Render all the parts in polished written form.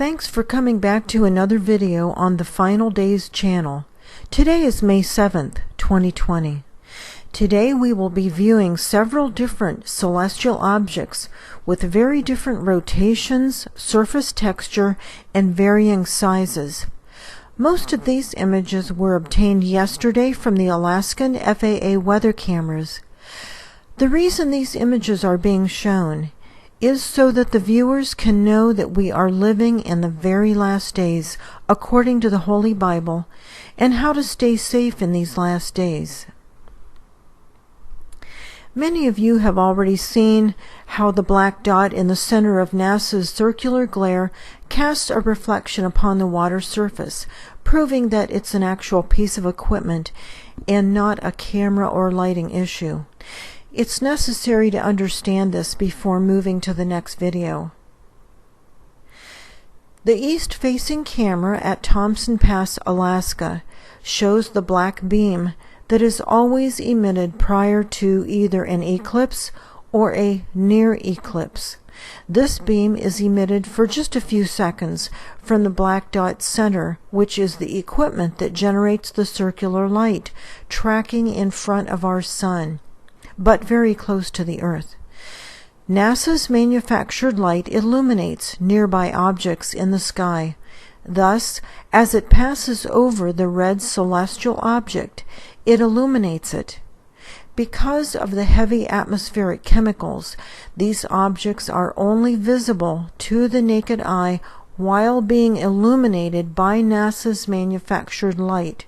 Thanks for coming back to another video on the Final Days channel. Today is May 7th, 2020. Today we will be viewing several different celestial objects with very different rotations, surface texture, and varying sizes. Most of these images were obtained yesterday from the Alaskan FAA weather cameras. The reason these images are being shown is so that the viewers can know that we are living in the very last days according to the Holy Bible and how to stay safe in these last days. Many of you have already seen how the black dot in the center of NASA's circular glare casts a reflection upon the water surface, proving that it's an actual piece of equipment and not a camera or lighting issue. It's necessary to understand this before moving to the next video. The east-facing camera at Thompson Pass, Alaska, shows the black beam that is always emitted prior to either an eclipse or a near eclipse. This beam is emitted for just a few seconds from the black dot center, which is the equipment that generates the circular light, tracking in front of our sun, but very close to the Earth. NASA's manufactured light illuminates nearby objects in the sky. Thus, as it passes over the red celestial object, it illuminates it. Because of the heavy atmospheric chemicals, these objects are only visible to the naked eye while being illuminated by NASA's manufactured light.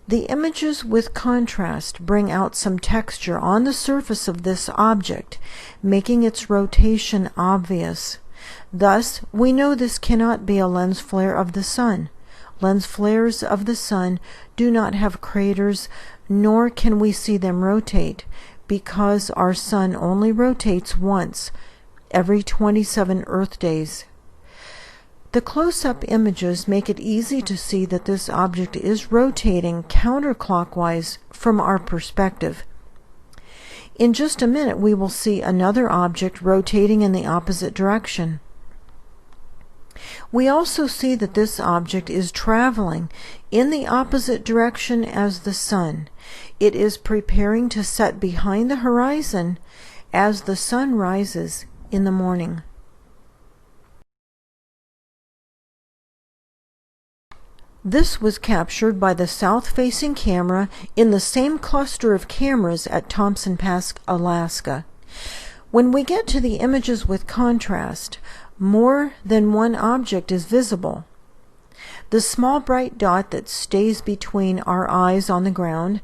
The images with contrast bring out some texture on the surface of this object, making its rotation obvious. Thus, we know this cannot be a lens flare of the sun. Lens flares of the sun do not have craters, nor can we see them rotate, because our sun only rotates once every 27 Earth days. The close-up images make it easy to see that this object is rotating counterclockwise from our perspective. In just a minute, we will see another object rotating in the opposite direction. We also see that this object is traveling in the opposite direction as the sun. It is preparing to set behind the horizon as the sun rises in the morning. This was captured by the south-facing camera in the same cluster of cameras at Thompson Pass, Alaska. When we get to the images with contrast, more than one object is visible. The small bright dot that stays between our eyes on the ground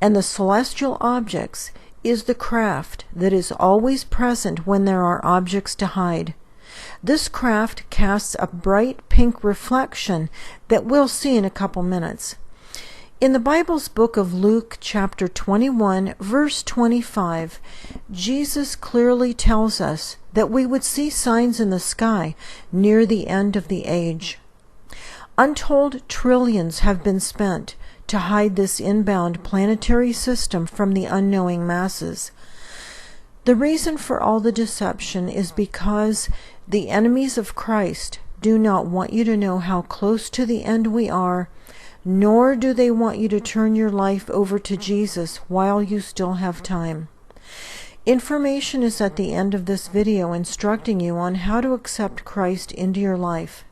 and the celestial objects is the craft that is always present when there are objects to hide. This craft casts a bright pink reflection that we'll see in a couple minutes. In the Bible's book of Luke, chapter 21, verse 25, Jesus clearly tells us that we would see signs in the sky near the end of the age. Untold trillions have been spent to hide this inbound planetary system from the unknowing masses. The reason for all the deception is because the enemies of Christ do not want you to know how close to the end we are, nor do they want you to turn your life over to Jesus while you still have time. Information is at the end of this video instructing you on how to accept Christ into your life.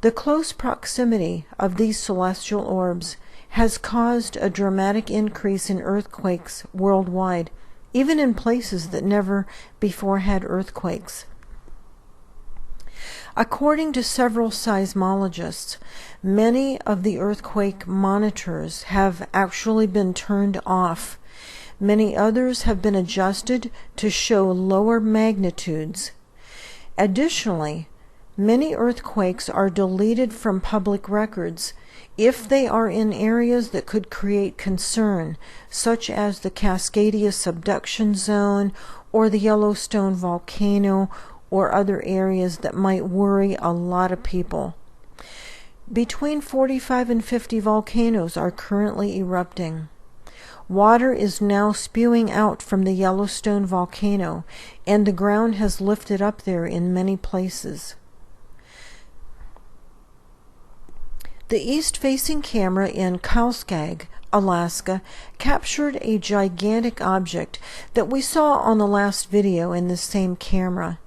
The close proximity of these celestial orbs has caused a dramatic increase in earthquakes worldwide, even in places that never before had earthquakes. According to several seismologists, many of the earthquake monitors have actually been turned off. Many others have been adjusted to show lower magnitudes. Additionally, many earthquakes are deleted from public records if they are in areas that could create concern, such as the Cascadia subduction zone or the Yellowstone volcano, or other areas that might worry a lot of people. Between 45 and 50 volcanoes are currently erupting. Water is now spewing out from the Yellowstone volcano, and the ground has lifted up there in many places. The east-facing camera in Karlskag, Alaska, captured a gigantic object that we saw on the last video in this same camera.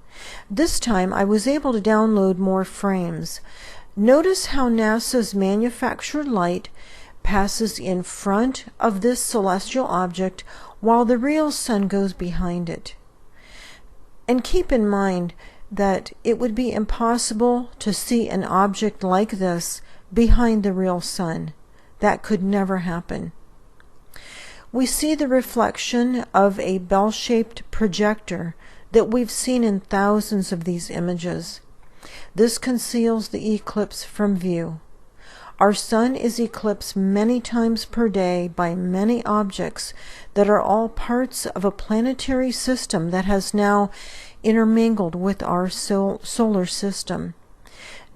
This time I was able to download more frames. Notice how NASA's manufactured light passes in front of this celestial object while the real sun goes behind it. And keep in mind that it would be impossible to see an object like this behind the real sun. That could never happen. We see the reflection of a bell-shaped projector that we've seen in thousands of these images. This conceals the eclipse from view. Our sun is eclipsed many times per day by many objects that are all parts of a planetary system that has now intermingled with our solar system.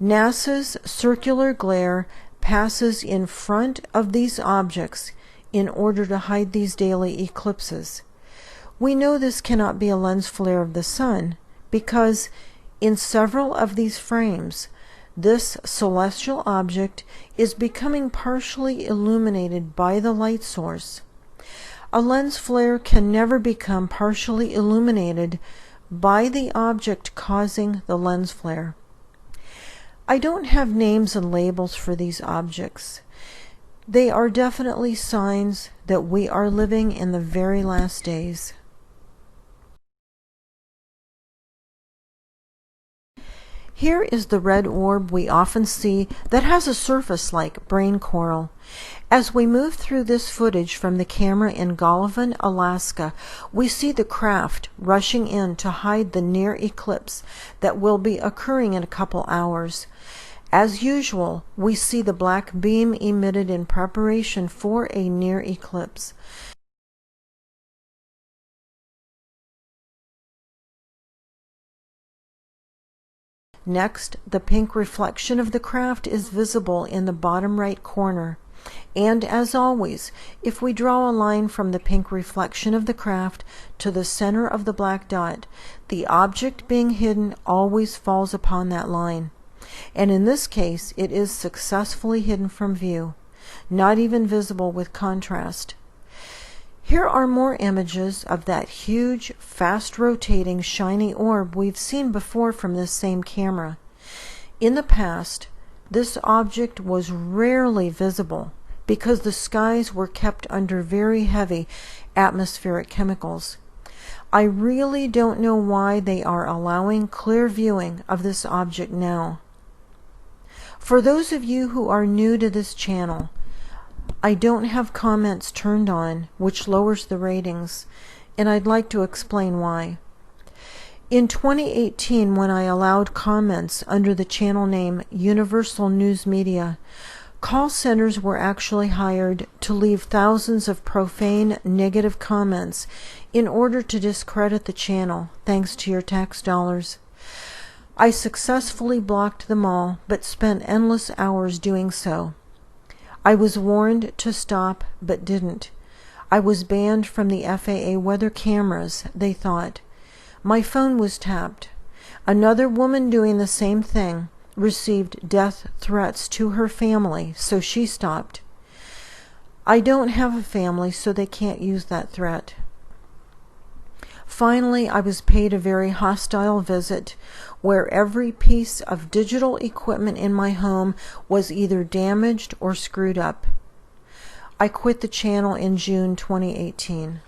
NASA's circular glare passes in front of these objects in order to hide these daily eclipses. We know this cannot be a lens flare of the sun because in several of these frames, this celestial object is becoming partially illuminated by the light source. A lens flare can never become partially illuminated by the object causing the lens flare. I don't have names and labels for these objects. They are definitely signs that we are living in the very last days. Here is the red orb we often see that has a surface like brain coral. As we move through this footage from the camera in Golovin, Alaska, we see the craft rushing in to hide the near eclipse that will be occurring in a couple hours. As usual, we see the black beam emitted in preparation for a near eclipse. Next, the pink reflection of the craft is visible in the bottom right corner. And as always, if we draw a line from the pink reflection of the craft to the center of the black dot, the object being hidden always falls upon that line. And in this case, it is successfully hidden from view, not even visible with contrast. Here are more images of that huge, fast-rotating, shiny orb we've seen before from this same camera. In the past, this object was rarely visible because the skies were kept under very heavy atmospheric chemicals. I really don't know why they are allowing clear viewing of this object now. For those of you who are new to this channel, I don't have comments turned on, which lowers the ratings, and I'd like to explain why. In 2018, when I allowed comments under the channel name Universal News Media, call centers were actually hired to leave thousands of profane, negative comments in order to discredit the channel, thanks to your tax dollars. I successfully blocked them all, but spent endless hours doing so. I was warned to stop, but didn't. I was banned from the FAA weather cameras, they thought. My phone was tapped. Another woman doing the same thing received death threats to her family, so she stopped. I don't have a family, so they can't use that threat. Finally, I was paid a very hostile visit where every piece of digital equipment in my home was either damaged or screwed up. I quit the channel in June 2018.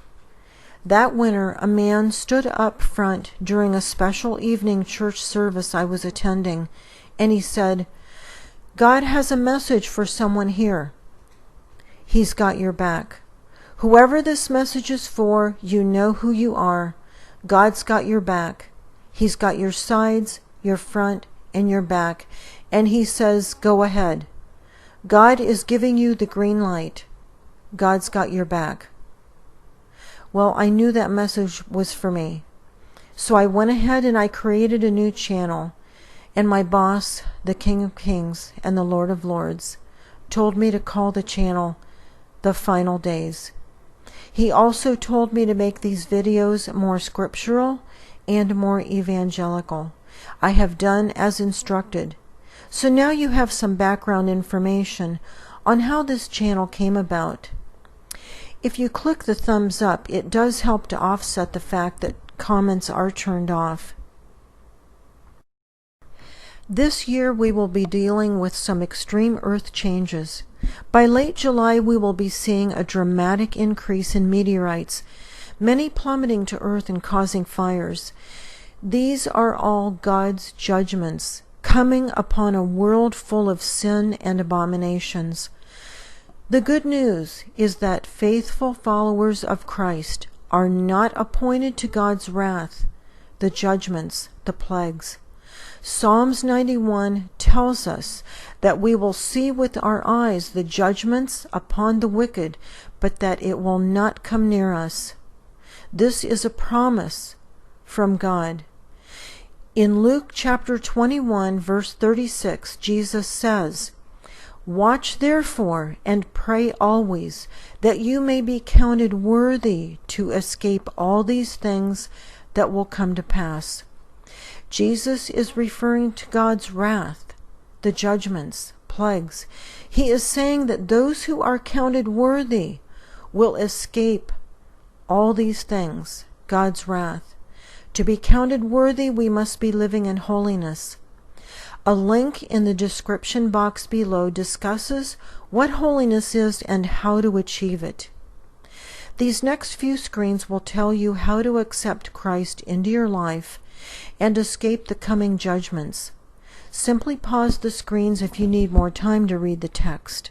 That winter, a man stood up front during a special evening church service I was attending, and he said, "God has a message for someone here. He's got your back. Whoever this message is for, you know who you are. God's got your back. He's got your sides, your front, and your back. And he says, go ahead. God is giving you the green light. God's got your back." Well, I knew that message was for me. So I went ahead and I created a new channel. And my boss, the King of Kings and the Lord of Lords, told me to call the channel The Final Days. He also told me to make these videos more scriptural and more evangelical. I have done as instructed. So now you have some background information on how this channel came about. If you click the thumbs up, it does help to offset the fact that comments are turned off. This year we will be dealing with some extreme Earth changes. By late July we will be seeing a dramatic increase in meteorites, many plummeting to Earth and causing fires. These are all God's judgments coming upon a world full of sin and abominations. The good news is that faithful followers of Christ are not appointed to God's wrath, the judgments, the plagues. Psalms 91 tells us that we will see with our eyes the judgments upon the wicked, but that it will not come near us. This is a promise from God. In Luke chapter 21, verse 36, Jesus says, "Watch therefore and pray always, that you may be counted worthy to escape all these things that will come to pass." Jesus is referring to God's wrath, the judgments, plagues. He is saying that those who are counted worthy will escape all these things, God's wrath. To be counted worthy, we must be living in holiness. A link in the description box below discusses what holiness is and how to achieve it. These next few screens will tell you how to accept Christ into your life and escape the coming judgments. Simply pause the screens if you need more time to read the text.